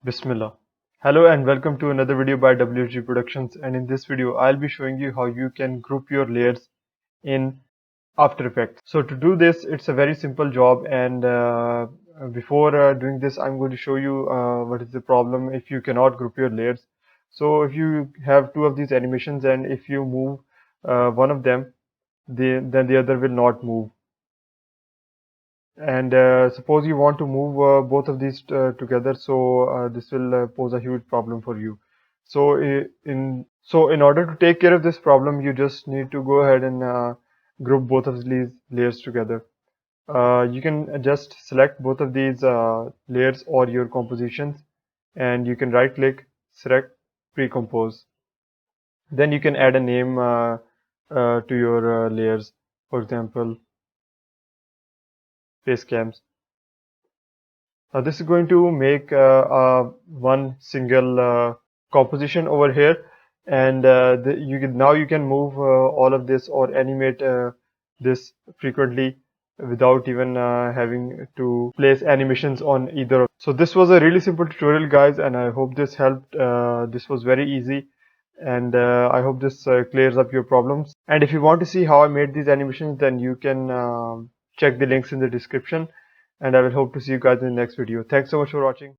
Bismillah. Hello and welcome to another video by WG Productions, and in this video I'll be showing you how you can group your layers in After Effects. So to do this, it's a very simple job, and before doing this I'm going to show you what is the problem if you cannot group your layers. So if you have two of these animations and if you move one of them, then the other will not move. And suppose you want to move both of these together, so this will pose a huge problem for you. So in order to take care of this problem, you just need to go ahead and group both of these layers together. You can just select both of these layers or your compositions, and you can right click, select pre-compose. Then you can add a name to your layers, for example Facecams. This is going to make one single composition over here, and now you can move all of this or animate this frequently without even having to place animations on either. So this was a really simple tutorial, guys, and I hope this helped. This was very easy, and I hope this clears up your problems. And if you want to see how I made these animations, then you can check the links in the description, and I will hope to see you guys in the next video. Thanks so much for watching.